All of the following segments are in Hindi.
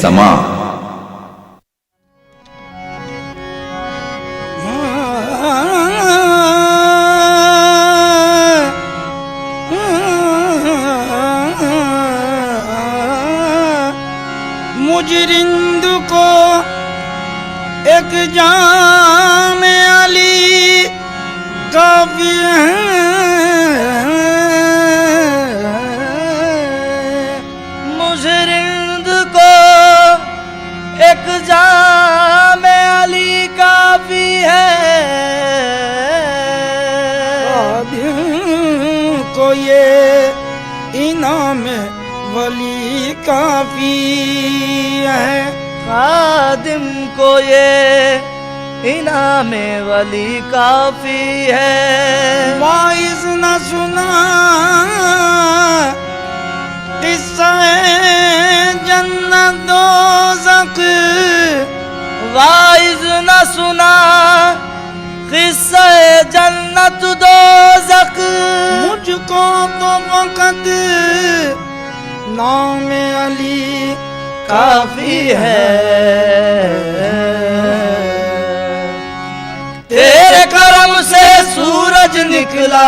समा। मुजरिंद को एक जाम अली काफी है, मुजरिंद को एक जाम अली काफी है, को ये इनाम वली काफी है, खादिम को ये इनाम वली काफी है। वाइज न सुना किस्सा जन्नत दोज़ख, वाइज न सुना किस्सा जन्नत दोज़ख, मुझको तो वक़्त नाम अली काफी है। तेरे करम से सूरज निकला,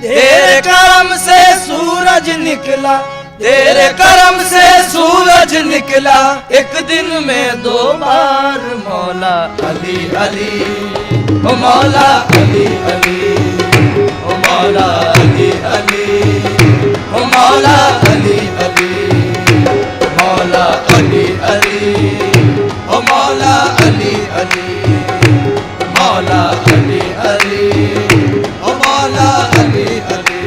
तेरे करम से सूरज निकला, तेरे करम से सूरज निकला, एक दिन में 2 बार मौला अली अली, ओ मौला अली अली, ओ मौला अली अली, ओ मौला अली अली, मौला अली अली, ओ मौला अली अली, मौला अली अली, ओ मौला अली अली,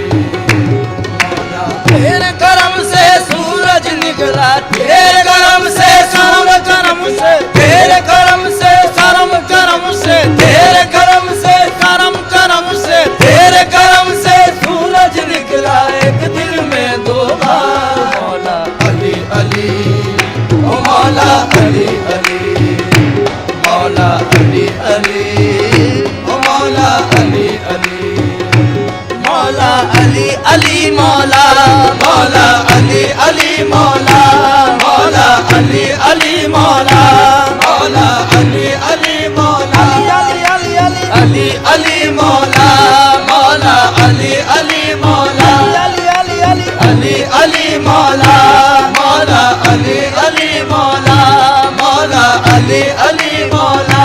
मौला। तेरे करम से सूरज निकला, तेरे करम से सूरज, करम से तेरे करम से करम, करम से तेरे करम से करम, करम से तेरे करम से सूरज निकला, एक दिन में 2 बार मौला अली अली, ओ मौला अली अली, मौला अली अली, ओ मौला अली अली, मौला अली अली, मौला मौला अली अली, मौला मौला अली अली, मौला मौला अली अली, मौला अली अली अली अली, मौला मौला अली अली, मौला अली अली अली अली, मौला मौला अली अली, मौला मौला अली अली, मौला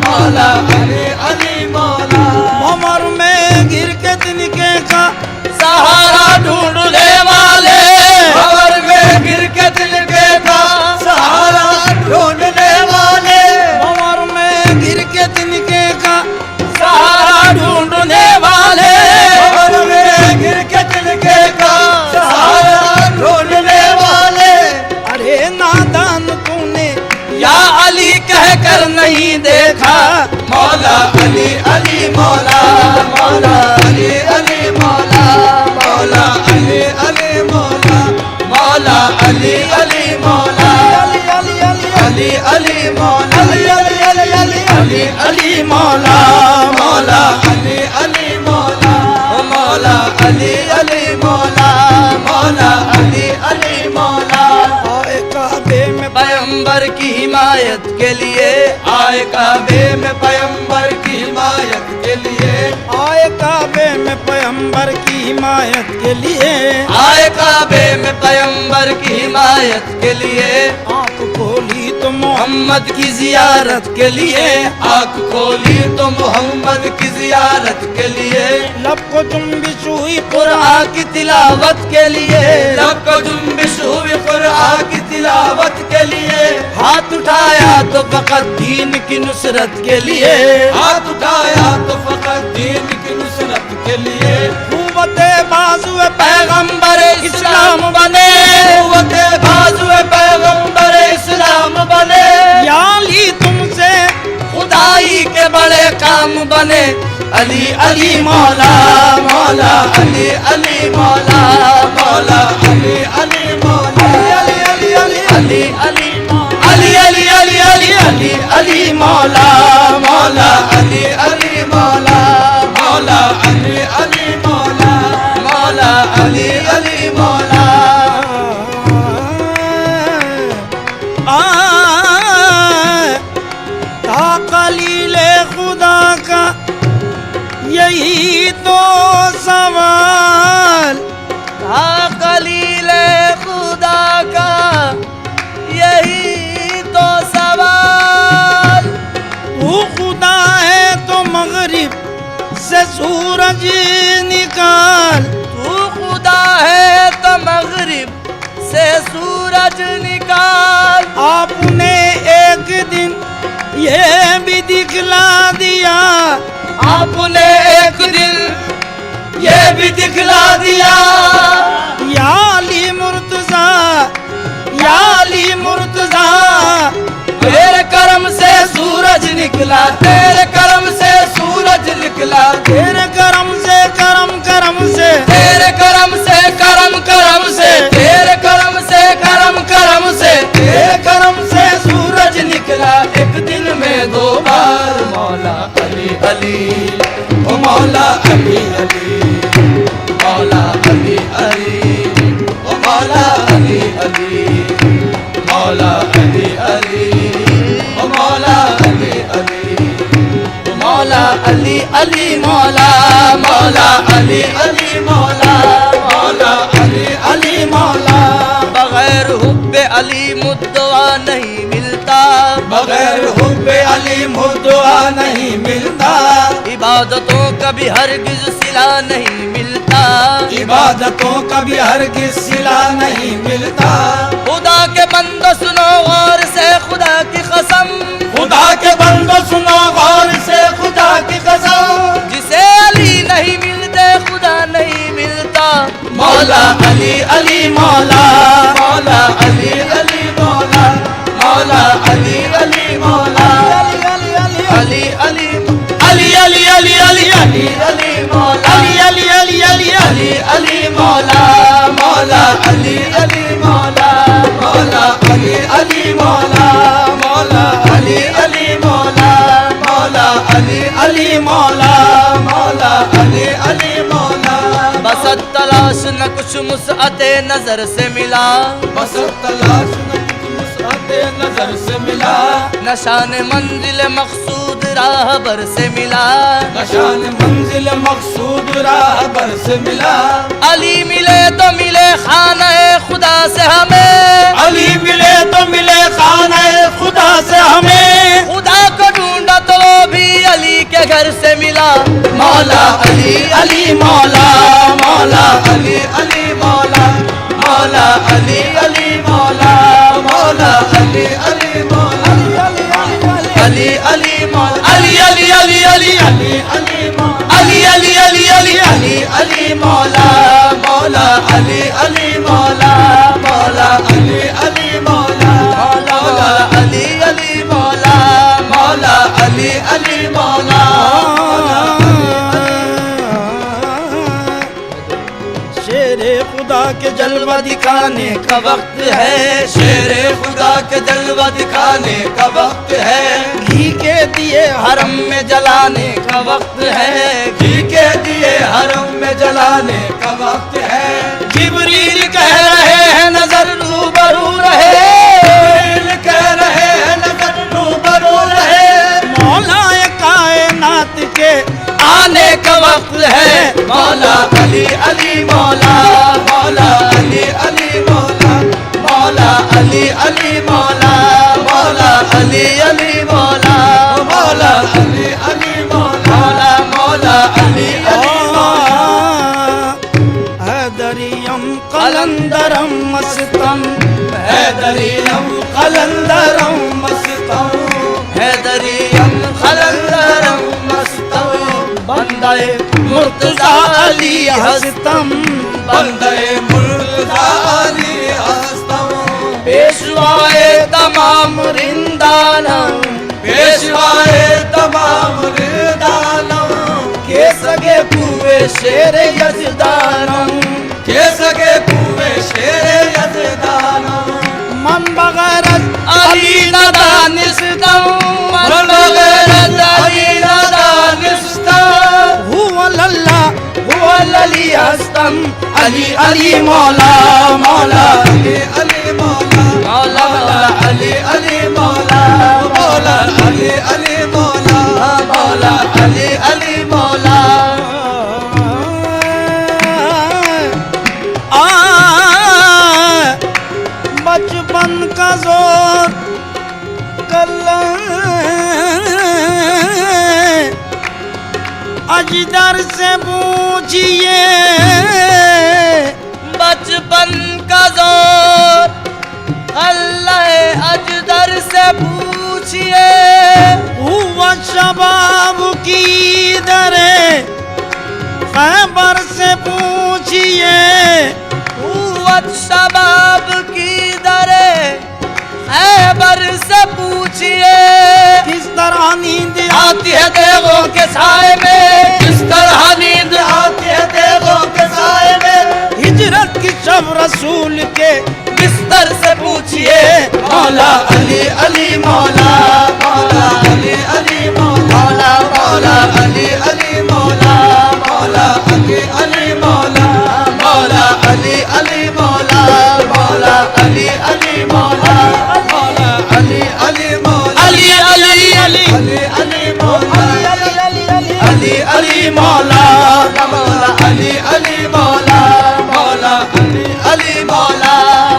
मौला अली अली, मौला। भंवर में गिर के तिनके का सहारा ढूंढने वाले, भंवर में गिर के तिनके का सहारा ढूंढने वाले, भंवर में गिर के तिनके का सहारा ढूंढने वाले, भंवर में गिर के तिनके का सहारा ढूंढने वाले। अरे नादान तूने या अली कह कर नहीं देखा, मौला अली अली, मौला मौला अली अली, मौला मौला अली अली, मौला मौला अली अली, मौला अली अली अली अली, मौला अली अली अली अली अली, मौला मौला अली अली, मौला मौला अली अली, मौला मौला अली अली, मौला। आए काबे में पैगंबर की हिमायत के लिए, आए काबे में पैगंबर की हिमायत के लिए, आए काबे में पैगंबर की हिमायत के लिए, आए काबे में पैगंबर की हिमायत के लिए, आंख खोली तो मोहम्मद की जियारत के लिए, आंख खोली तो मोहम्मद की जियारत के लिए, लब को जुम्बिश हुई कुरान की तिलावत के लिए, लब को जुम्बिश हुई कुरान की तिलावत के लिए, हाथ उठाया तो फकत दीन की नुसरत के लिए, हाथ उठाया तो फकत दीन की नुसरत के लिए, कुव्वते बाजुए पैगंबर इस्लाम बने, कुव्वते बाजुए पैगंबर इस्लाम बने, या अली तुमसे खुदाई के बड़े काम बने, अली अली मौला मौला अली अली मौला मौला अली अली मौला अली अली अली अली अली अली अली अली अली अली अली मौला मौला अली अली मौला मौला अली अली मौला मौला अली अली मौला। सवाल, था खलील खुदा का यही तो सवाल। तू खुदा है तो मगरिब से सूरज निकाल, तू खुदा है तो मगरिब से सूरज निकाल। आपने एक दिन ये भी दिखला दिया, आपने एक दिन ये भी दिखला दिया। या अली मुर्तजा, या अली मुर्तजा, तेरे करम से सूरज निकला, तेरे करम से सूरज निकला। तेरे करम से करम करम से, तेरे करम से करम करम से, तेरे करम से करम करम से, तेरे करम से सूरज निकला। एक दिन में दो बार मौला अली अली, ओ मौला अली अली, मौला अली अली, ओ मौला अली अली, मौला अली अली, ओ मौला अली अली, मौला अली अली, मौला मौला अली अली, मौला मौला अली अली, मौला। बगैर हुब्बे अली मुद्दवा नहीं मिलता, बगैर हुब्बे अली मुद्दवा नहीं मिलता। इबादतों का भी हरगिज सिला नहीं मिलता, इबादतों का भी हरगिज सिला नहीं मिलता। खुदा के बंदो सुनो गौर से खुदा की कसम, खुदा के बंदो सुनो गौर से खुदा की कसम। जिसे अली नहीं मिलते खुदा नहीं मिलता। मौला अली अली, मौला मौला अली अली, मौला मौला अली अली, मौला अली अली अली अली अली अली अली अली अली, मौला अली अली अली अली अली अली, मौला मौला अली अली, मौला मौला अली अली, मौला मौला अली अली, मौला मौला अली अली, मौला मौला अली अली, मौला। बस तलाश न कुछ मुसअते नजर से मिला, बस तलाश न कुछ मुसअते नजर से मिला। नशान मंजिल मकसूद राहबर से मिला, नशान मंजिल मकसूद राहबर से मिला। अली मिले तो मिले खाना खुदा से हमें, अली मिले तो मिले खाना खुदा से हमें। खुदा को ढूंढा तो वो भी अली के घर से मिला। मौला अली अली, मौला मौला अली अली, मौला मौला अली अली, मौला मौला अली अली, मौला अली अली, मौला अली अली अली अली अली अली, अली अली अली अली अली अली, मौला मौला अली अली, मौला मौला अली अली, मौला मौला अली अली, मौला मौला अली अली, मौला। शेरे खुदा के जलवा दिखाने का वक्त है, शेरे खुदा के जलवा दिखाने का वक्त है। घी के दिए हरम में जलाने का वक्त है, घी के दिए हरम में जलाने का वक्त है। जिब्रील कह रहे हैं नजर रूबरू रहे, जिब्रील कह रहे हैं नजर रूबरू रहे। मौलाए कायनात के आने का वक्त है। मौला अली अली, मौला मौला अली अली, मौला मौला अली अली, मौला मौला अली अली, मौला मौला अली अली, मौला मौला अली अली, हैदरियम कलंदरम मस्तम, हैदरियम कलंदरम मस्तम, हैदरियम कलंदरम मस्तम। बंदे मुर्तजा अली हस्तम, बंदे मुर्तजा अली हस्तम। पेशवाए तमाम रिंदानम, पेशवाए तमाम रिंदानम। के सगे पूरे शेर यजदानम, के सगे पूरे शेर यजदानम। मन बगैर अली नदानिस्तम, मन बगैर अली नदानिस्तम। हुआ लल्ला हुआ लली हस्तम, अली अली, मौला मौला अली अली, मौला मौला मौला अली अली, मौला मौला अली अली, मौला मौला अली अली, मौला। बचपन का जोर कल्ला अजदर से पूछिए, बचपन का जोर अल्लाह अजदर से पूछिए। हुआ शबाब की दरे खैबर से पूछिए, कुव्वत शबाब की दरे खैबर से पूछिए। किस तरह नींद आती है देवों के साए में, किस तरह नींद आती है देवों के साए में। हिजरत की शब रसूल के बिस्तर से पूछिए। मौला अली अली मौला, मौला अली अली मौला, मौला अली अली मौला, मौला अली अली मौला, मौला अली अली मौला, मौला अली अली मौला, मौला अली अली मौला, अली अली अली अली अली मौला, अली अली मौला, मौला अली अली मौला, मौला अली अली मौला,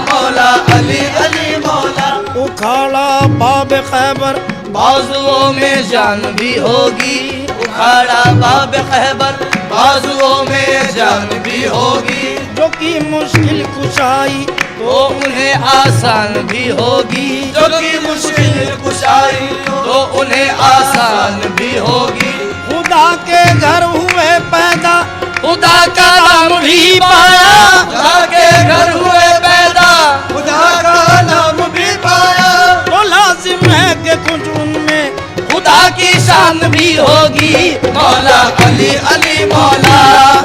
मौला अली अली मौला। उखाड़ा बाब खैबर बाजुओं में जान भी होगी, उखाड़ा बाब खैबर बाजुओं में जान भी होगी। जो कि मुश्किल कुशाई तो उन्हें आसान भी होगी, जो कि मुश्किल कुशाई तो उन्हें आसान भी होगी। खुदा के घर हुए पैदा खुदा का नाम भी पाया, खुदा के घर हुए पैदा, खुदा का नाम भी पाया। तो लाजिम है कि कुछ उनमें खुदा की शान भी होगी। मौला अली अली मौला,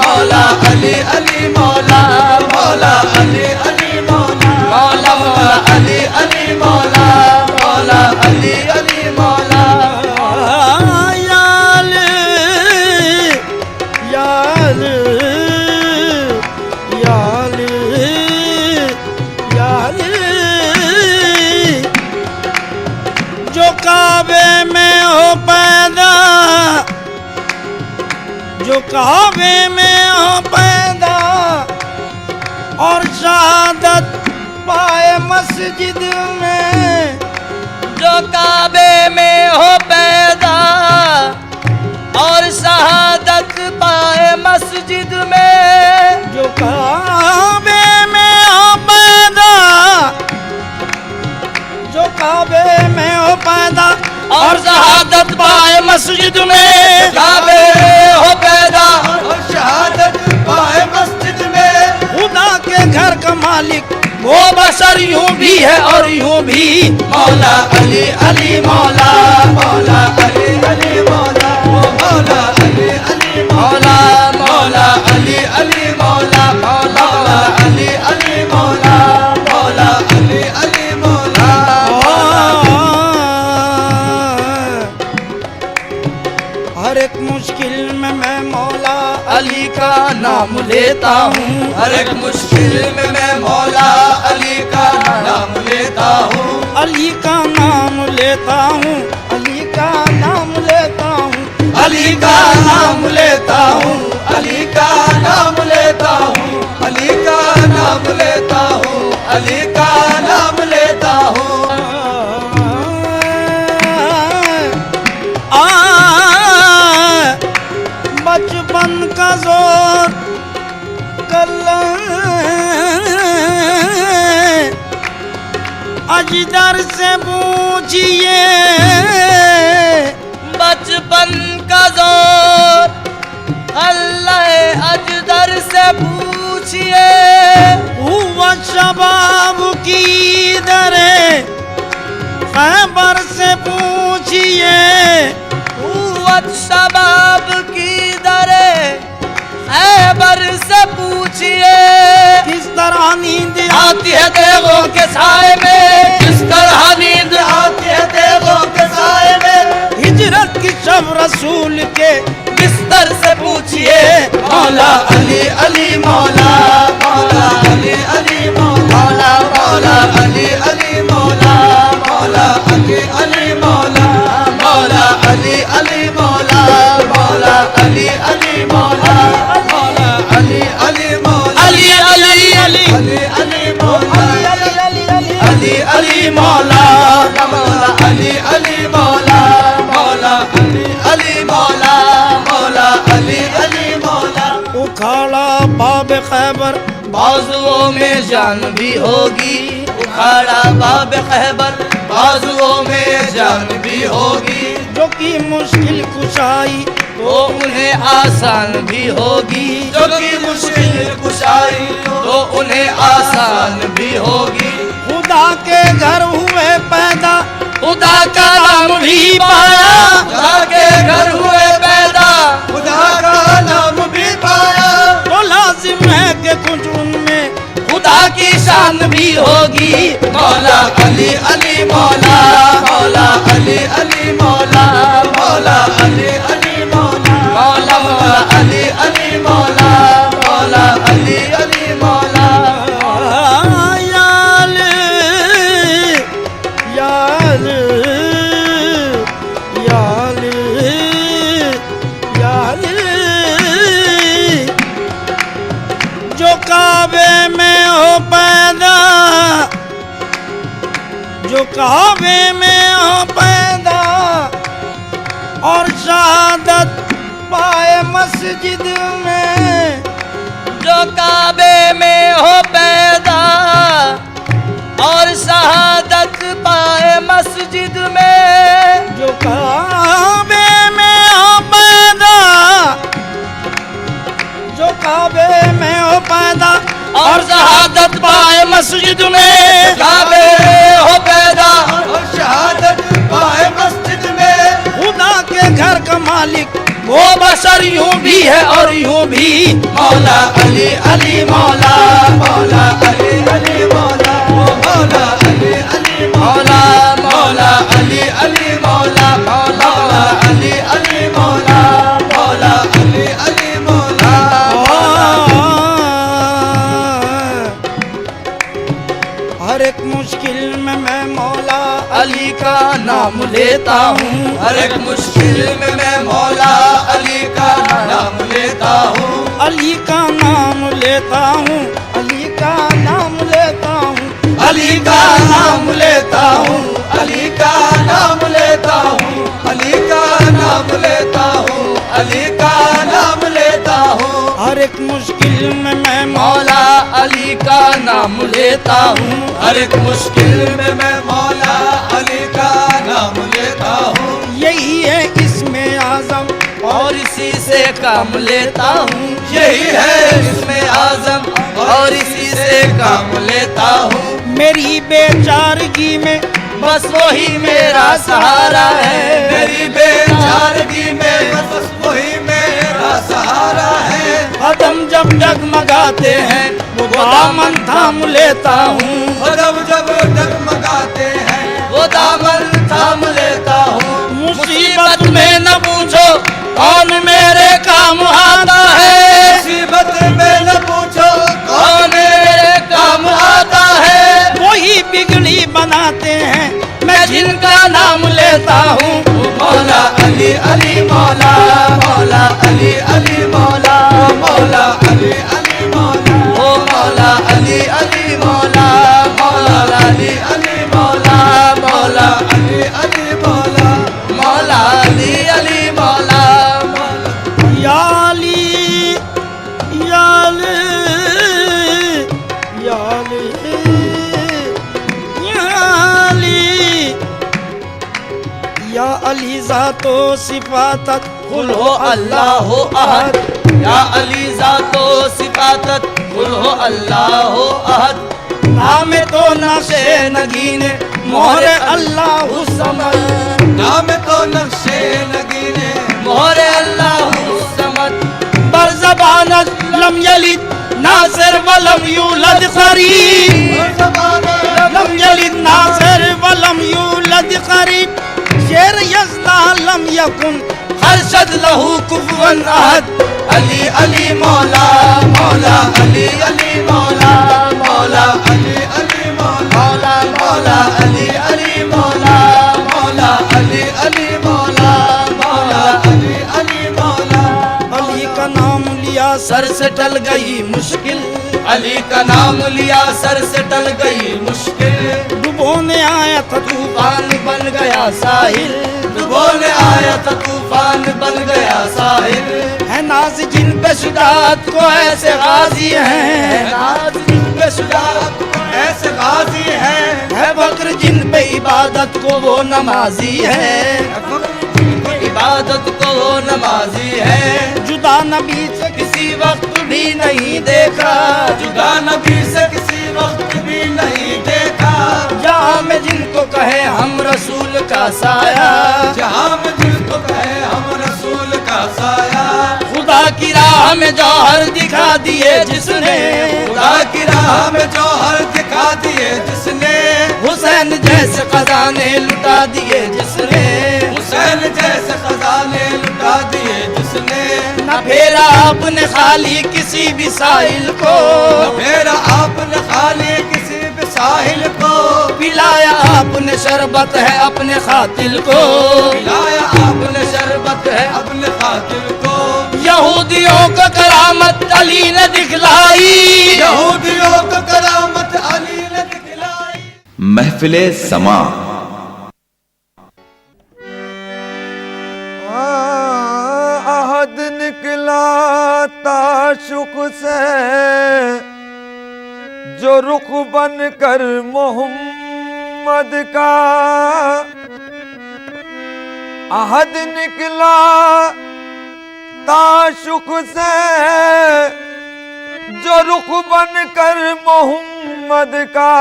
मौला अली अली मौला, मौला अली अली मौला, मौला मौला अली अली मौला, मौला अली अली मौला। याल याल याल याल जो काबे में हो पैदा, जो काबे में हो पैदा और शहादत पाए मस्जिद में, जो काबे में हो पैदा और शहादत पाए मस्जिद में, जो काबे में हो पैदा, जो काबे में हो पैदा और शहादत पाए मस्जिद में, काबे में हो पैदा और शहादत पाए मस्जिद में। खुदा के घर का मालिक वो बशर यूं भी है और यूं भी। मौला अली अली मौला, मौला अली अली मौला, मौला अली अली मौला, मौला अली अली मौला, मौला अली अली मौला, मौला अली अली मौला। हर एक मुश्किल में मैं मौला अली का नाम लेता हूँ, हर एक मुश्किल में मैं मौला अली का नाम लेता हूँ। अली का नाम लेता हूँ, अली का नाम लेता हूँ, अली का नाम लेता हूँ, अली का नाम लेता हूँ, अली का नाम लेता हूँ, अली का नाम लेता हूँ। बचपन का जोर कल्ला अजदर से पूछिए, बचपन का जोर अल्लाह अजदर से पूछिए। हुआ शबाब की दरे खैबर से पूछिए, कुव्वत शबाब की दरे खैबर से पूछिए। किस तरह नींद आती है देवों के साए में, किस तरह नींद आती है देवों के साए में। हिजरत की शब रसूल के बिस्तर से पूछिए। मौला अली अली मौला, मौला अली अली मौला, मौला अली अली मौला, मौला अली अली मौला, मौला अली अली मौला, मौला अली अली मौला, मौला अली अली मौला, अली अली अली अली अली मौला, अली अली मौला, मौला अली अली मौला, मौला अली अली मौला, मौला अली अली मौला। उखाड़ा बाब खैबर बाजुओं में जान भी होगी, उखाड़ा बाब खैबर बाजुओं में जान भी होगी। जो की मुश्किल कुशाई तो उन्हें आसान भी होगी, जो कि मुश्किल कुशाई तो उन्हें आसान भी होगी। खुदा के घर हुए पैदा खुदा का नाम भी पाया, खुदा के घर हुए पैदा, खुदा का नाम भी पाया। तो लाजिम है कि कुछ उनमें खुदा की शान भी होगी। मौला अली अली मौला, मौला अली अली मौला, मौला अली अली मौला, मौला मौला अली अली मौला, मौला अली अली मौला। याल याल याल याल जो काबे में हो पैदा, जो काबे में हो पैदा और शहादत पाए मस्जिद में, जो काबे में हो पैदा और शहादत पाए मस्जिद में, जो काबे में हो पैदा, जो काबे में हो पैदा और शहादत पाए मस्जिद में, काबे हो पैदा और शहादत पाए मस्जिद में। खुदा के घर का मालिक वो बशर यूं भी है और यूं भी। मौला अली अली मौला, मौला अली अली मौला, मौला अली अली मौला, मौला अली अली मौला, मौला अली अली मौला, मौला अली अली मौला। हर एक मुश्किल में मैं मौला अली का नाम लेता हूँ, हर एक मुश्किल में मैं मौला अली का नाम लेता हूँ। अली का नाम लेता हूँ, अली का नाम लेता हूँ, अली का नाम लेता हूँ, अली का नाम लेता हूँ, अली का नाम लेता हूँ, अली का नाम लेता हूँ। हर एक मुश्किल में मैं मौला अली का नाम लेता हूँ, हर एक मुश्किल में मैं मौला अली का नाम लेता हूँ। यही है इसमें आजम और इसी से काम लेता हूँ, यही है इसमें आजम और इसी से काम लेता हूँ। मेरी बेचारगी में बस वही मेरा सहारा है, मेरी बेचारगी में बस वही मेरा सहारा है। कदम जब डगमगाते हैं वो दामन थाम लेता हूँ, कदम जब डगमगाते हैं वो दामन थाम लेता हूँ। मुसीबत में न पूछो कौन मेरे काम आता है, मुसीबत में न पूछो कौन मेरे काम आता है। वही बिगड़ी बनाते हैं मैं जिनका नाम लेता हूँ। मौला अली अली मौला, मौला अली अली मौला, मौला अली अली मौला, ओ मौला अली अली मौला, मौला अली अली मौला, मौला अली अली मौला, मौला अली अली मौला। याली याल याल याली या अली ज़ातो सिफातत कुल हो अल्लाह हो अहद, या अली ज़ातो सिफातत कुल हो अल्लाह हो अहद। नाम तो नक्शे नगीने मोहरे अल्लाह समद, नाम तो नक्शे नगीने मोहरे अल्लाह समद। बरज़बानत लम यलिद नासिर वलम यूलद क़रीब, लम यलिद नासिर वलम यूलद क़रीब। शेर यज़दा लम यकुन हर्षद लहू कुफुवन अहद। अली अली मौला, मौला अली अली मौला, मौला अली अली मौला, मौला अली अली मौला, मौला अली अली मौला, मौला अली अली मौला। अली का नाम लिया सर से टल गई मुश्किल, अली का नाम लिया सर से टल गई मुश्किल। डुबोने आया था तूफान बन गया साहिल, डुबोने आया था तूफान बन गया साहिल। है नाज जिन पे शुजाअत को ऐसे गाजी हैं, नाज जिन पे शुजाअत को ऐसे गाजी हैं। है फक्र जिन पे इबादत को वो नमाजी है, इबादत को वो नमाजी है। जुदा नबी से किसी वक्त भी नहीं देखा, जुदा नबी से किसी वक्त भी नहीं देखा। जहाँ में जिनको कहे हम रसूल का साया, जहाँ में जिनको कहे हम रसूल का साया। खुदा की राह में जौहर दिखा दिए जिसने, खुदा की राह में जौहर दिखा दिए जिसने। हुसैन जैसे खजाने लुटा दिए जिसने, हुसैन जैसे खजाने लुटा दिए जिसने। न फेरा आपने खाली किसी भी साहिल को, मेरा आपने खाली किसी भी साहिल को। पिलाया आपने शरबत है अपने खातिल को, पिलाया आपने शरबत है अपने खातिल को। यहूदियों को करामत अली ने दिखलाई, यहूदियों को करामत अली ने दिखलाई। महफिले समा अहद निकला ताशुक से जो रुख बन कर मोहम्मद का। अहद निकला ताशुक से जो रुख बन कर मोहम्मद का।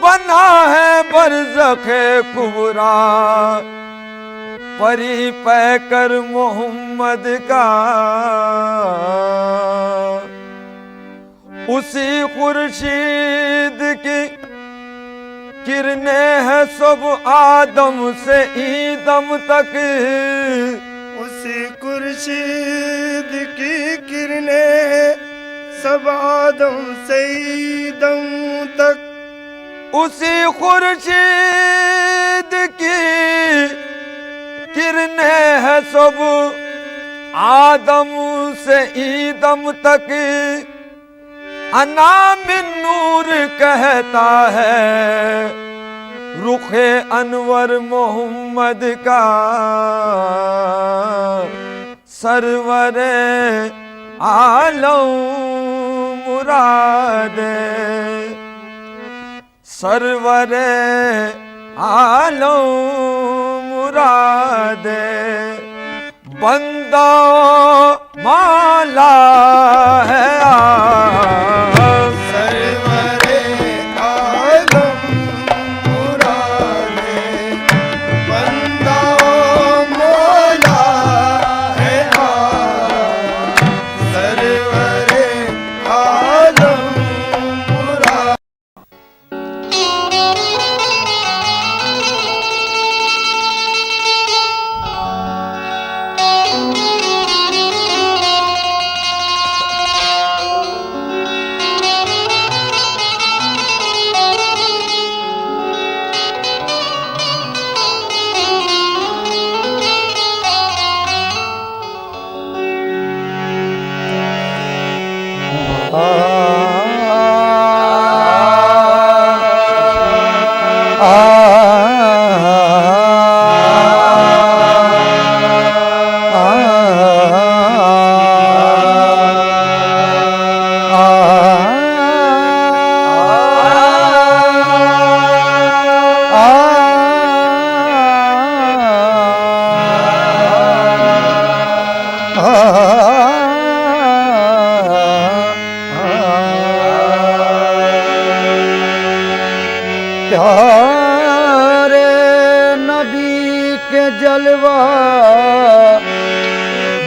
बना है बरज़ख़े कुबरा परी पैकर मोहम्मद का। उसी खुर्शीद की किरणें हैं सब आदम से ईदम तक। उसी खुर्शीद की किरणें सब आदम से ईदम तक। उसी खुर्शीद की किरणें है सब आदम से ईदम तक। अना मिन नूर कहता है रुखे अनवर मोहम्मद का। सरवरे आलम मुरादे, सरवरे आलम मुरादे। बंदा माला है सरवरे आलम मुरादे। बंदा मौला है सरवरे आलम मुरादे। प्यारे नबी के जलवा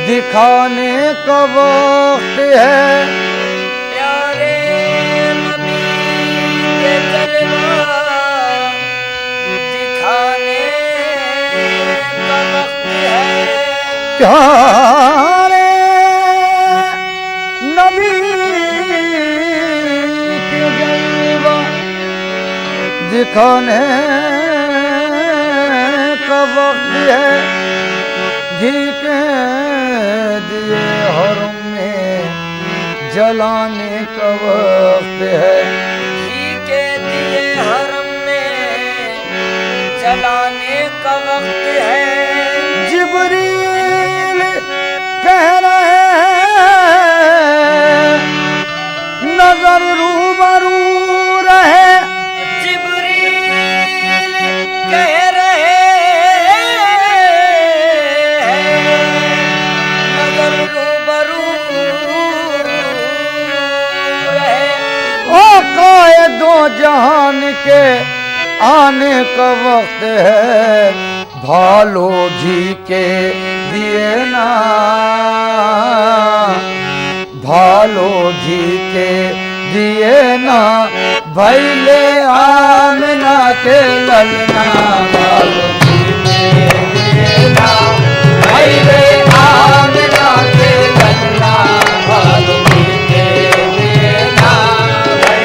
दिखाने का वक्त है। प्यारे नबी के जलवा दिखाने का वक्त है। प्यारे नबी के जलवा दिखाने का वक्त है। घी के दिए हरम में जलाने का वक्त है। घी के दिए हरम में चलाने का वक्त है। जिब्रील कह रहे हैं नजर रूबरू रहे। जिब्रील कह रहे हैं नजर रूबरू रहे। ओ काए दो जहान के आने का वक्त है, भालो घी के दिए ना, भालो घी के दिए ना, भैले आमना के ललना, भालो घी के दिए ना, भैले आमना के ललना, भालो घी के दिए ना,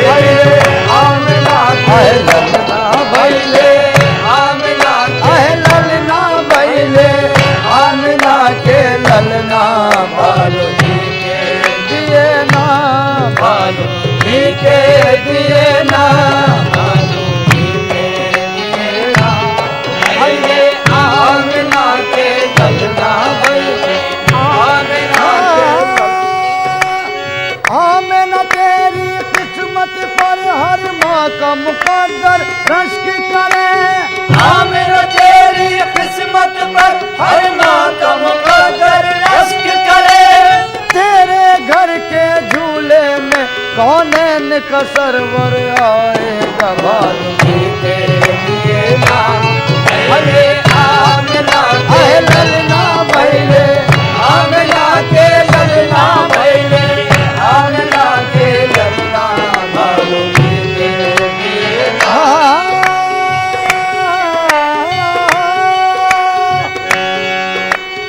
भैले आमना के ललना, भैले आमना के ललना, भैले आमना के ललना, भालो घी के दिए ना, भालो घी के दिए ना, भालो घी के दिए ना, भैले आमना के ललना, भैले आमना के आमना तेरी किस्मत पर हर मौका मुकद्दर रश्क करे। आमिर तेरी किस्मत पर हर मौका मुकद्दर रश्क करे। तेरे घर के झूले में कौनैन का सरवर आएगा, भालो घी के दिए ना, भले आमिना के ललना, भैले आमिना के ललना, भैले आमिना के ललना, भालो घी के दिए ना।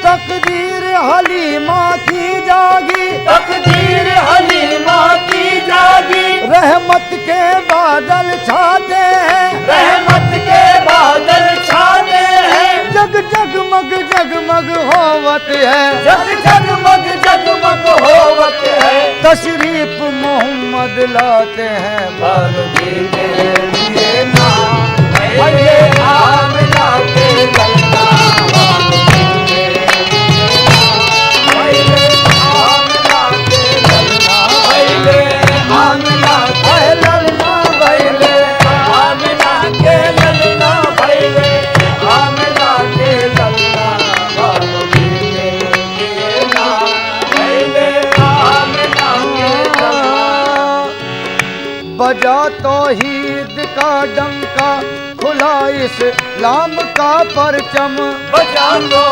तकदीर हलीमा की जागी, तकदीर हलीमा की जागी, रहमत के बादल छाते हैं, रहमत के बादल छाते हैं। जग जगमग जगमग होवत है, जग जगमग जगमग होवत है। तशरीफ मोहम्मद लाते हैं, भालो घी के दिए ना, भले आमिना के ललना, भालो घी के दिए ना, भले आमिना के ललना, भले आमिना के ललना, भैले आमिना के ललना, भले आमिना के ललना, भालो घी के दिए ना, भले आमिना के ललना। बजा तौहीद का डंका, खुला इस्लाम का परचम, बजा लो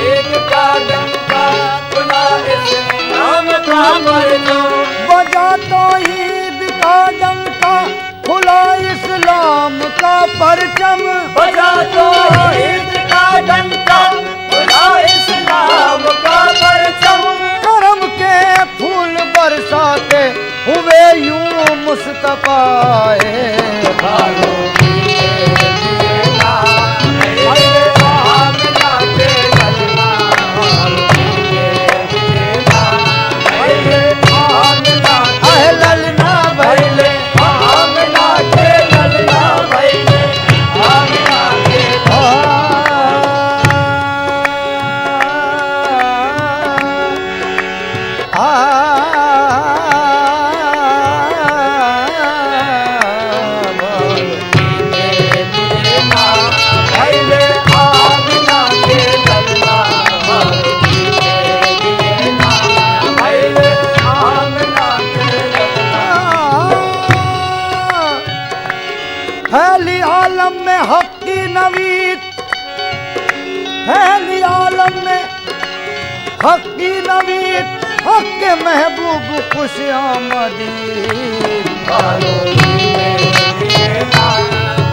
एक का डंका, खुला इस्लाम का परचम। बजा तौहीद का डंका, खुला इस्लाम का परचम, बजा लो एक का डंका, खुला इस्लाम का परचम। करम के फूल बरसाते हुए यूं मुस्तफाए, भालो घी के दिए ना, भले आमिना के ललना, भालो घी के दिए ना, भले आमिना के ललना, भले आमिना के ललना, भले आमिना के दिए ना, भले आमिना के ललना, भालो घी के दिए ना, भले आमिना के ललना। फैली आलम में हक की नवीद, फैली आलम में हक की नवीद, हक के महबूब खुश आमदी, भालो घी के दिए ना,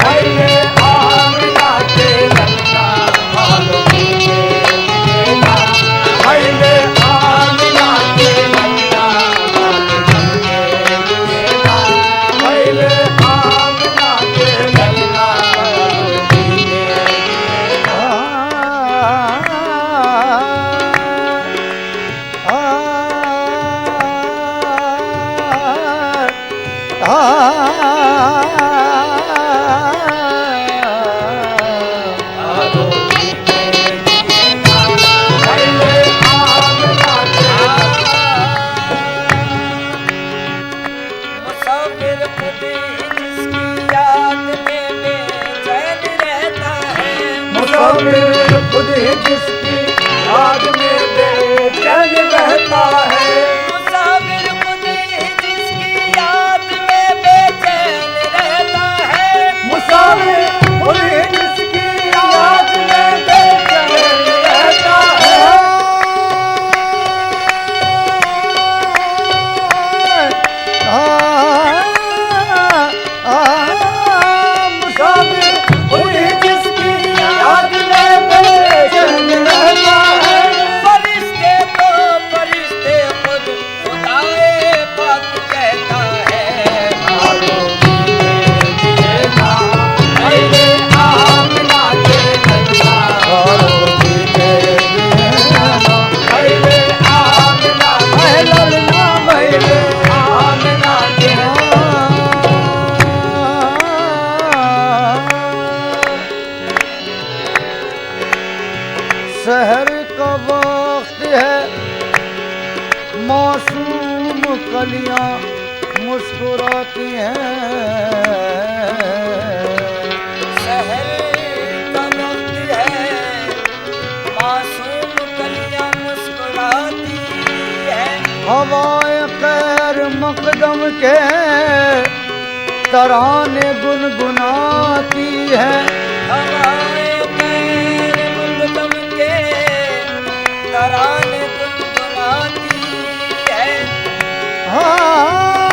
भले आमिना के ललना, भालो घी के दिए ना, भले आमिना के ललना, भालो घी के दिए ना, भले आमिना के ललना, भालो घी के दिए ना। मुसाफिर खुद ही जिसकी याद में बेचैन रहता है। मुसाफिर खुद ही जिसकी याद में बेचैन रहता है। मुसाफिर खुद ही जिसकी याद में बेचैन रहता है। मुसाफिर खुद ही जिसकी याद में बेचैन रहता है। फरिश्ते तो फरिश्ते खुद खुदाए पाक कहता है। आलो कीजिए ना मेरे आमना के नैया। आलो कीजिए ना मेरे आमना के ललना मेरे आमना के। शहर का वक्त है, मासूम कलियां मुस्कुराती हैं। शहर का वक्त है, मासूम कलियां मुस्कुराती है। हवाए खैर मकदम के तराने गुनगुनाती है। हवाए खैर मुकदम के तराने गुनगुनाती है। हाँ,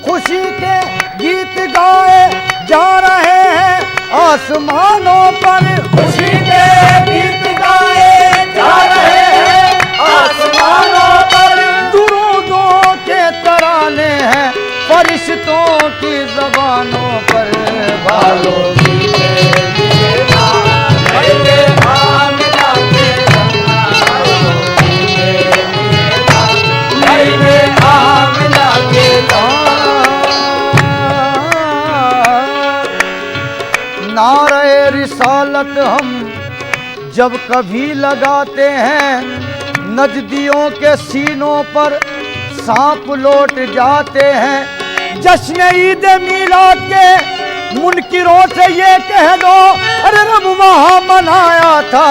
खुशी के गीत गाए जा रहे हैं आसमानों पर। खुशी के गीत गाए जा रहे हैं आसमानों पर। दुरूदों के तराने हैं फरिश्तों की ज़बानों पर। भालो नारे रिसालत हम जब कभी लगाते हैं, नजदियों के सीनों पर सांप लौट जाते हैं। जश्न ईद मीलाद के मुनकिरों से ये कह दो, अरे रब वहाँ मनाया था,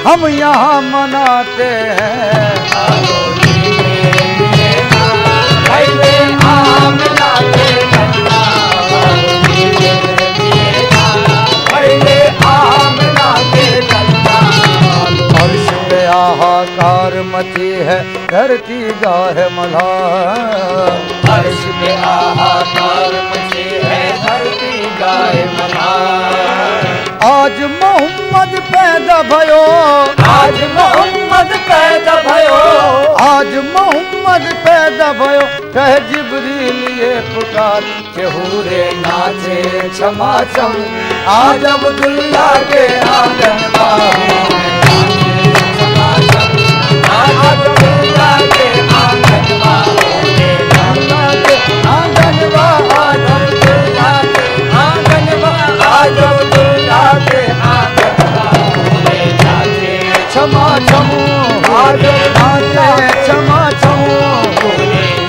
हम यहाँ मनाते हैं। अर्श पे हाहाकार मची है, धरती गाहे मल्हार। अर्श पे हाहाकार मची है, धरती गाए मल्हार। आज मोहम्मद पैदा भयो, आज मोहम्मद पैदा भयो। आज मोहम्मद पैदा भयो। कह जिब्रील ये पुकार के हूरे नाचे क्षमा छम। आज अब्दुल्ला के आंगन में आज अब्दुल्ला के आंगन क्षमा छमू आज नाचे क्षमा छमू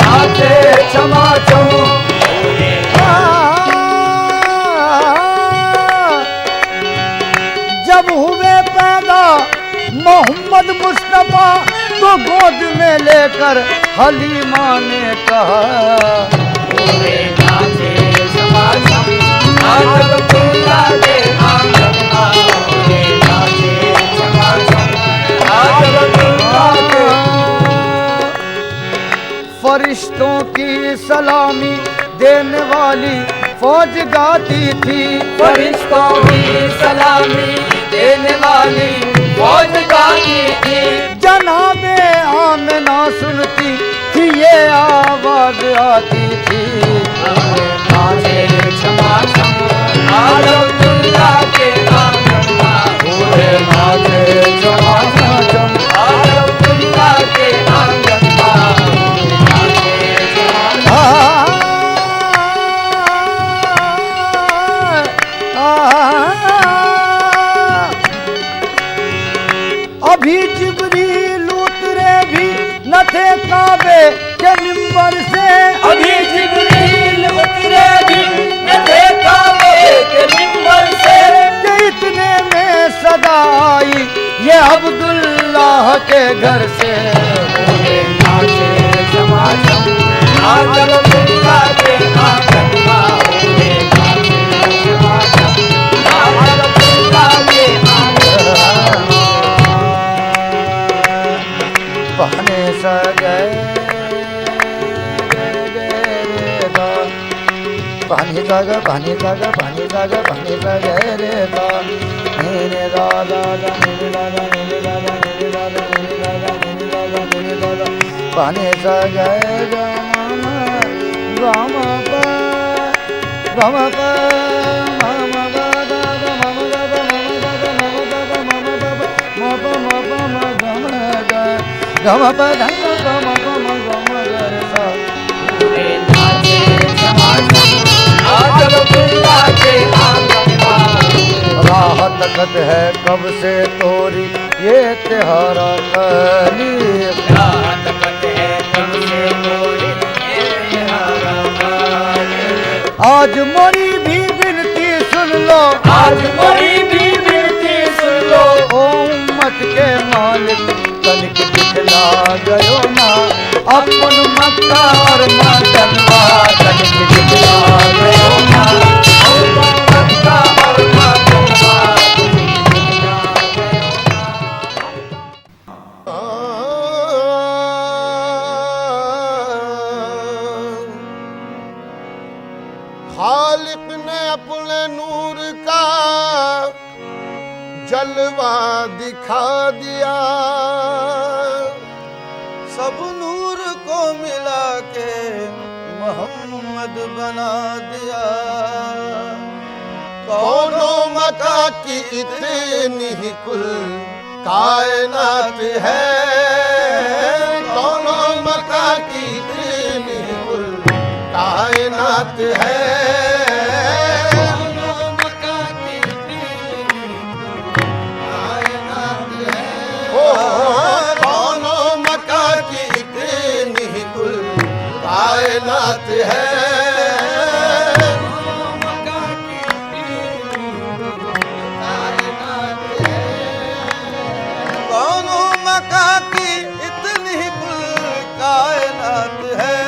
नाचे क्षमा छमू। जब हुए पैदा मोहम्मद मुस्तफा तो गोद में लेकर हलीमा ने कहा, फरिश्तों की सलामी देने वाली फौज गाती थी। फरिश्तों की सलामी देने वाली फौज गाती थी। जनाबे आमिना सुनती थी ये आवाज आती थी। क्षमा आज अब्दुल्ला के आंगन पूरे नाचे क्षमा छम। आज अब्दुल्ला के आंगन अभी जिब्रील उतरे भी न थे काबे के मिंबर से। अभी जिब्रील उतरे भी न थे काबे के मिंबर से। कि इतने में सदा के घर से होले नाचे समाजम आजब बिल्ला के आंगन में होले नाचे समाजम आजब बिल्ला के आंगन पहने सगे पानी जागा पानी जागा पानी जागा पानी जागा रे दा रे दा दा दा रे दा दा रे दा दा रे दा दा रे दा दा रे दा दा रे दा दा पानी जागा गा मा पा गा मा पा मा मा गा दा दा मा मा गा दा मा मा गा दा मा मा गा दा मा मा गा मा पा मा गा मा गा गा मा पा गा मा मा गा मा गा रे सा होले नाचे समाजम आजब बिल्ला के आंगन में राहत कद है कब से तोरी ये त्योहारा कली रात कट है कब से मोरी ये हरा काले आज मोरी भी विनती सुन लो आज मोरी भी बिनती सुन लो ओ उम्मत के मालिक तनिक दिखला गयो ना अपन मक्का और मदनवा तनिक दिखला गयो ना मक्का और मदनवा खालिक ने अपने नूर का जलवा दिखा दिया, सब नूर को मिला के मोहम्मद बना दिया। कौनो मका की इतनी ही कुल कायनात है, कौनो मका की इतनी ही कुल कायनात है। कायनात है, कौनो मका की इतनी कुल कायनात है,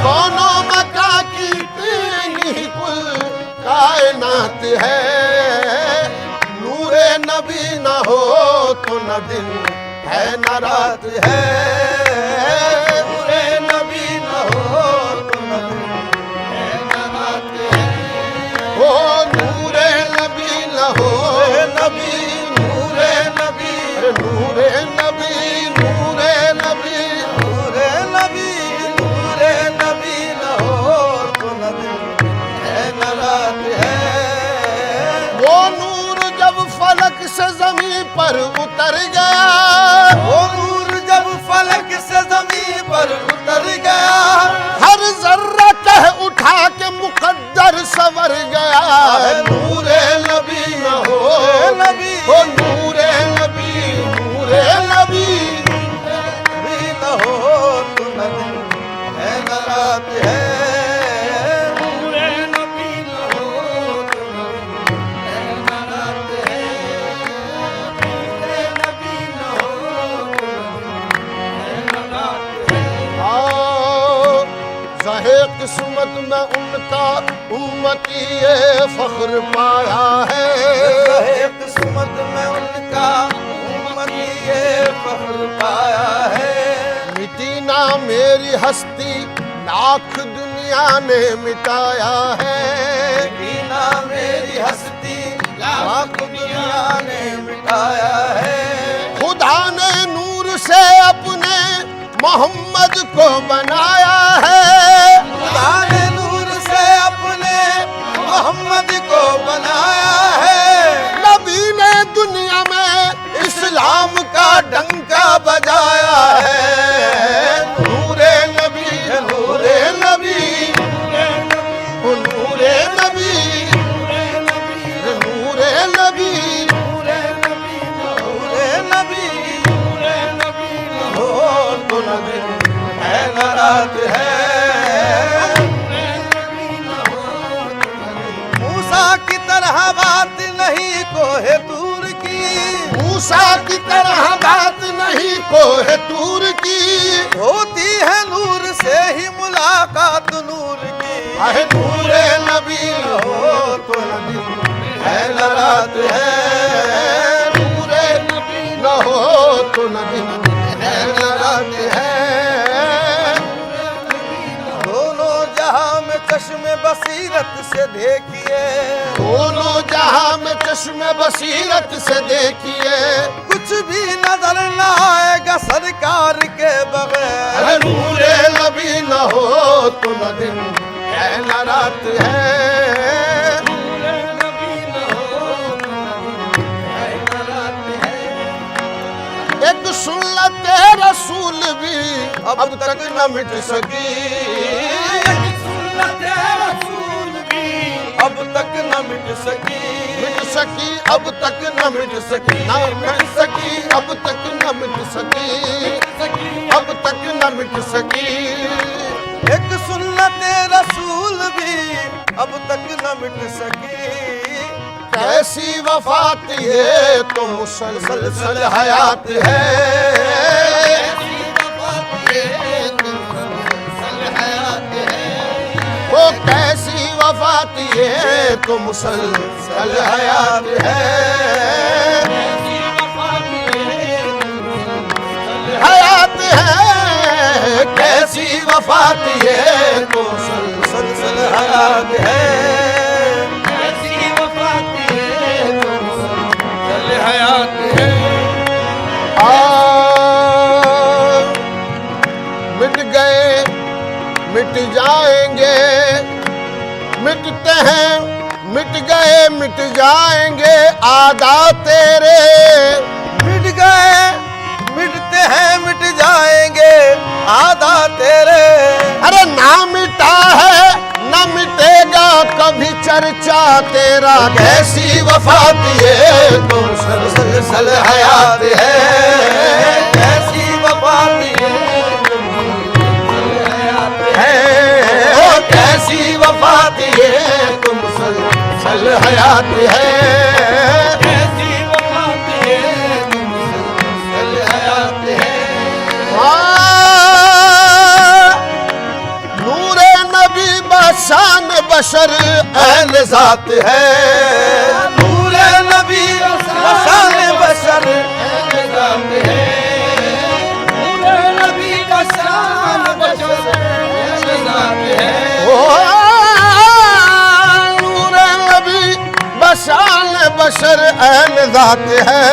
कौनो मका की इतनी कुल कायनात है। नूरे नबी न हो तो न दिन है न रात है, नूरे नबी नूरे नबी नूरे नबी नूरे नबी न हो तो नबी है न रात है। वो नूर जब फलक से ज़मीं पर उतर गया, वो नूर जब फलक से ज़मीं पर उतर गया, हर जर्रा कह उठा के मुकद्दर सवर गया। नूरे नबी न हो नबी हो नूरे नबी नूरे नबी न हो तो न दिन है न रात है, नूरे नबी न हो तो न दिन है न रात है, नूरे नबी न हो तो न दिन है न रात है। आओ ज़हे किस्मत में उनका उम्मती ये फख्र पाया है, ज़हे किस्मत में उनका ये फख्र पाया है। मिटी ना मेरी हस्ती लाख दुनिया ने मिटाया है, मिटी ना मेरी हस्ती लाख दुनिया ने मिटाया है। खुदा ने नूर से अपने मोहम्मद को बनाया है, खुदा ने नूर से अपने मोहम्मद को बनाया है। नबी ने दुनिया में इस्लाम का डंका बजाया है। नूरे नबी नूरे नबी नूरे नबी नूरे नबी नूरे नबी हो तो नबी है न रात है। मूसा की तरह बात नहीं कोहे दूर की, मूसा की तरह बात है दूर की, होती है नूर से ही मुलाकात नूर की। आहे नूरे नबी न हो तो न दिन है न रात है, नूरे नबी न हो तो न दिन है न रात है। दोनों जहां में चश्मे बसीरत से देखिए, दोनों जहां में चश्मे बसीरत से देखिए, कुछ भी नजर न आएगा सरकार के बगैर। अरे नूरे नबी न हो तो न दिन है न रात है, नूरे नबी न हो तो न दिन है न रात है। एक सुन्नत रसूल भी अब तक न मिट सकी, एक सुन्नत रसूल भी अब तक न मिट सकी। मिट सकी अब तक न मिट सकी, ना मिट सकी अब तक न मिट सकी, अब तक न मिट सकी। एक सुन्नत रसूल भी अब तक न मिट सकी। कैसी वफात ये तो मुसलसल हयात है, कैसी वफात ये तो मुसलसल हयात है। वो कैसी वफात ये तो मुसलसल हयात है, कैसी वफात ये तो मुसलसल हयात है, कैसी वफात ये तो मुसलसल हयात है, कैसी वफात ये तो मुसलसल हयात है। मिट गए मिट जाएंगे, मिटते हैं मिट गए मिट जाएंगे आदा तेरे, मिट गए मिटते हैं मिट जाएंगे आधा तेरे। अरे ना मिटा है न मिटेगा कभी चर्चा तेरा, कैसी वफात ये तो मुसलसल हयात है, कैसी वफात ये तो मुसलसल हयात है, ओ कैसी वफात ये तो मुसलसल हयात है, कैसी वफात ये तो मुसलसल हयात है। नूरे नबी बशान बशर ऐन ज़ात है, नूरे नबी बशान बशर ऐन ज़ात है, नूरे नबी बशान बशर ऐन ज़ात है। ओ नूरे नबी बशान बशर ऐन ज़ात है,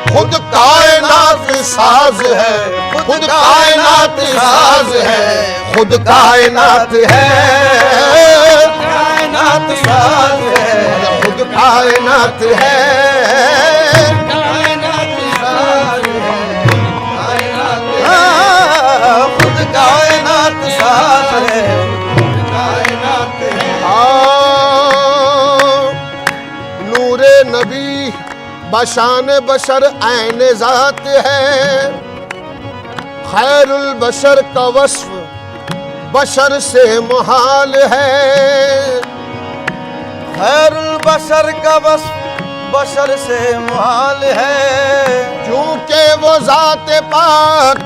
खुद कायनात साज है, खुद कायनात साज है, खुद कायनात है, कायनात साज है, खुद कायनात है, कायनात साज है, खुद कायनात साज है, खुद कायनात है। नूरे नबी बशान बशर ऐन ज़ात है, खैरुल बशर का वस्फ बशर से मुहाल है, खैरुल बशर का वस्फ बशर से मुहाल है, क्योंकि वो ज़ात पाक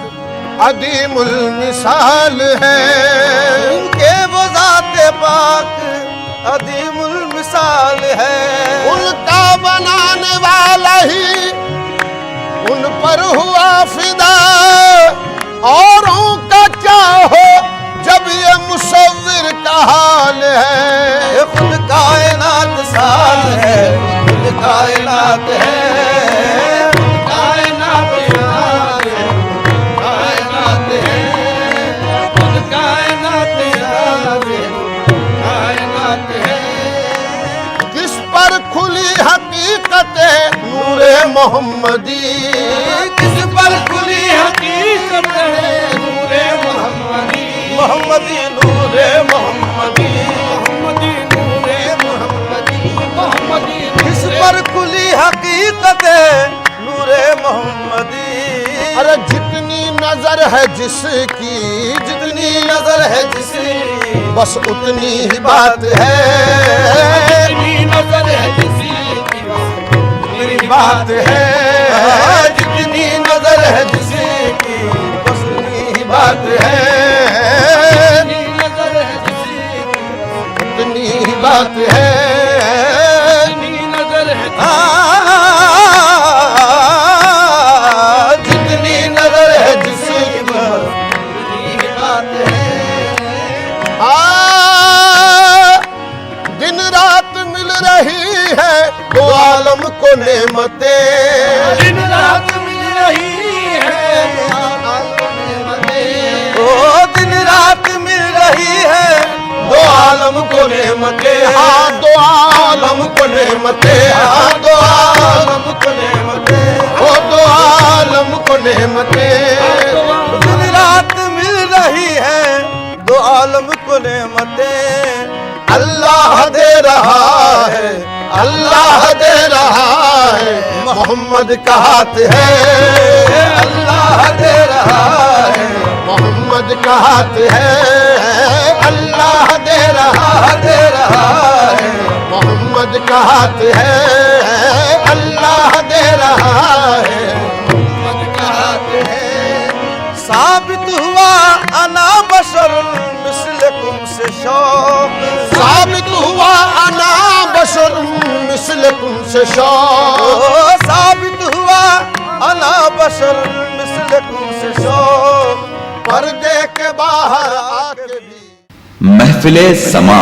अदीमुल मिसाल है, क्योंकि वो ज़ात पाक अदीमुल मिसाल है। उनका बनाने वाला ही उन पर हुआ फिदा, औरों का क्या हो जब ये मुसव्विर का हाल है। ये खुद कायनात साज है, खुद कायनात है, खुद कायनात साज है, कायनात है, खुद कायनात साज है, कायनात है। किस पर खुली हकीकत नूरे मोहम्मदी, किस पर खुली हकीकत है नूरे मोहम्मदी, मोहम्मदी नूरे मोहम्मदी, मोहम्मदी नूरे मोहम्मदी, मोहम्मदी। किस पर खुली हकीकत है नूरे मोहम्मदी। अरे जितनी नजर है जिसकी, जितनी नजर है जिसकी, बस उतनी ही बात है, जितनी नजर है जिसकी, बात है, जितनी नजर है जिसकी, बात है। नजर है जितनी नजर है जिसकी बात है। दिन रात मिल रही है दो आलम को नेमतें। दिन रात मिल रही है ओ दिन रात मिल रही है दो आलम को नेमतें। हाँ दो आलम को नेमतें। हाँ दो आलम को नेमतें। ओ दो आलम को नेमतें। दिन रात मिल रही है दो आलम को नेमतें। अल्लाह दे रहा है, अल्लाह दे रहा है, मोहम्मद का हाथ है। अल्लाह दे रहा है, मोहम्मद का हाथ है। अल्लाह दे रहा है, मोहम्मद का हाथ है। अल्लाह दे रहा है, मोहम्मद का हाथ है। साबित हुआ अना बशर मिस्लकुम से शौक। साबित हुआ अना बशर मिस्लकुम से शौक। साबित हुआ अना बशर मिस्लकुम से शौक। पर्दे के बाहर आके भी महफिले समा।